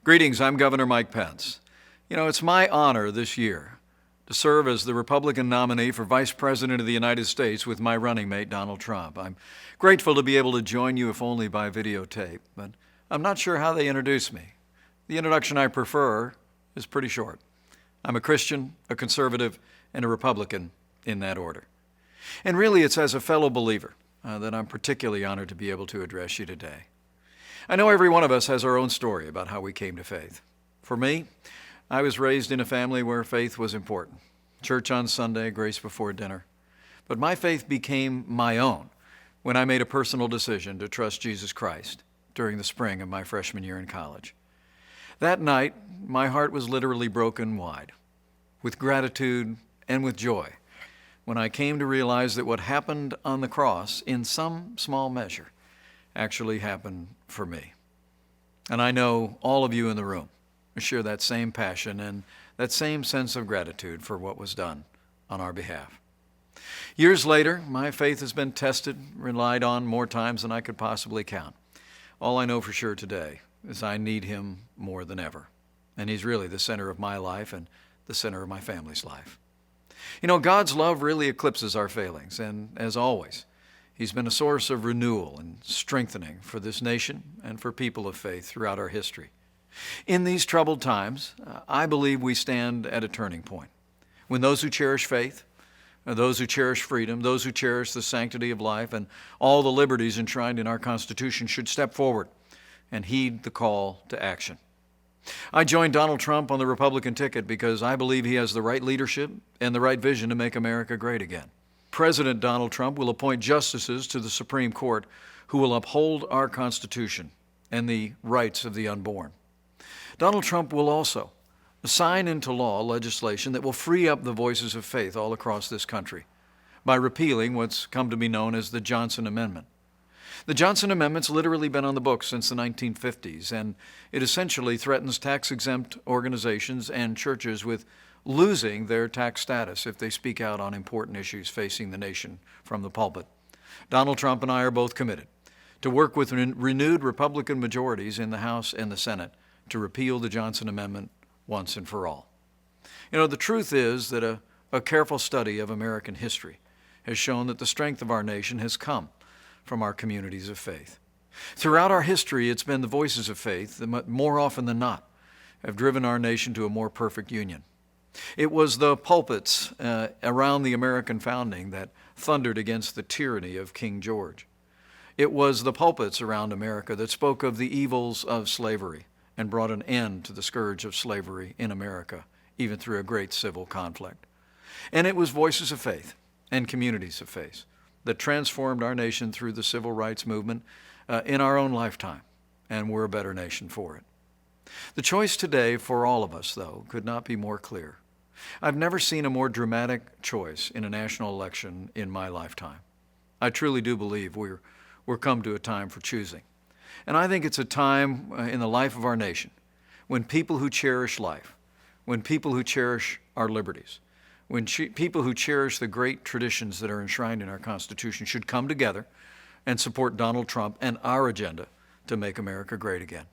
Greetings, I'm Governor Mike Pence. It's my honor this year to serve as the Republican nominee for Vice President of the United States with my running mate, Donald Trump. I'm grateful to be able to join you, if only by videotape, but I'm not sure how they introduce me. The introduction I prefer is pretty short. I'm a Christian, a conservative, and a Republican in that order. And really, it's as a fellow believer that I'm particularly honored to be able to address you today. I know every one of us has our own story about how we came to faith. For me, I was raised in a family where faith was important. Church on Sunday, grace before dinner. But my faith became my own when I made a personal decision to trust Jesus Christ during the spring of my freshman year in college. That night, my heart was literally broken wide, with gratitude and with joy, when I came to realize that what happened on the cross, in some small measure, actually happened for me. And I know all of you in the room share that same passion and that same sense of gratitude for what was done on our behalf. Years later, my faith has been tested, relied on more times than I could possibly count. All I know for sure today is I need Him more than ever. And He's really the center of my life and the center of my family's life. God's love really eclipses our failings, and as always, He's been a source of renewal and strengthening for this nation and for people of faith throughout our history. In these troubled times, I believe we stand at a turning point, when those who cherish faith, those who cherish freedom, those who cherish the sanctity of life and all the liberties enshrined in our Constitution should step forward and heed the call to action. I joined Donald Trump on the Republican ticket because I believe he has the right leadership and the right vision to make America great again. President Donald Trump will appoint justices to the Supreme Court who will uphold our Constitution and the rights of the unborn. Donald Trump will also sign into law legislation that will free up the voices of faith all across this country by repealing what's come to be known as the Johnson Amendment. The Johnson Amendment's literally been on the books since the 1950s, and it essentially threatens tax-exempt organizations and churches with losing their tax status if they speak out on important issues facing the nation from the pulpit. Donald Trump and I are both committed to work with renewed Republican majorities in the House and the Senate to repeal the Johnson Amendment once and for all. The truth is that a careful study of American history has shown that the strength of our nation has come from our communities of faith. Throughout our history, it's been the voices of faith that more often than not have driven our nation to a more perfect union. It was the pulpits around the American founding that thundered against the tyranny of King George. It was the pulpits around America that spoke of the evils of slavery and brought an end to the scourge of slavery in America, even through a great civil conflict. And it was voices of faith and communities of faith that transformed our nation through the civil rights movement in our own lifetime, and we're a better nation for it. The choice today for all of us, though, could not be more clear. I've never seen a more dramatic choice in a national election in my lifetime. I truly do believe we're come to a time for choosing. And I think it's a time in the life of our nation when people who cherish life, when people who cherish our liberties, when people who cherish the great traditions that are enshrined in our Constitution should come together and support Donald Trump and our agenda to make America great again.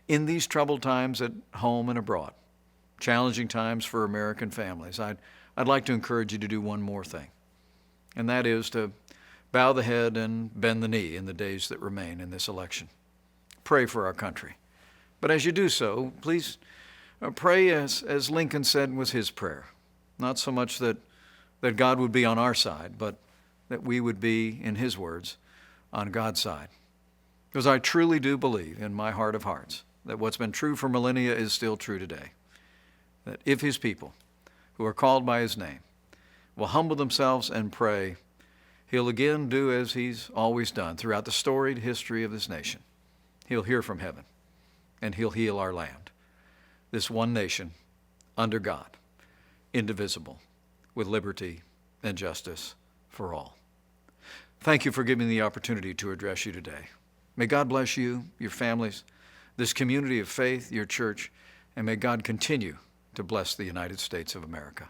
In these troubled times at home and abroad, challenging times for American families, I'd like to encourage you to do one more thing, and that is to bow the head and bend the knee in the days that remain in this election. Pray for our country. But as you do so, please pray as Lincoln said was his prayer. Not so much that God would be on our side, but that we would be, in his words, on God's side. Because I truly do believe in my heart of hearts that what's been true for millennia is still true today. That if his people, who are called by his name, will humble themselves and pray, he'll again do as he's always done throughout the storied history of this nation. He'll hear from heaven, and he'll heal our land, this one nation under God, indivisible, with liberty and justice for all. Thank you for giving me the opportunity to address you today. May God bless you, your families, this community of faith, your church, and may God continue to bless the United States of America.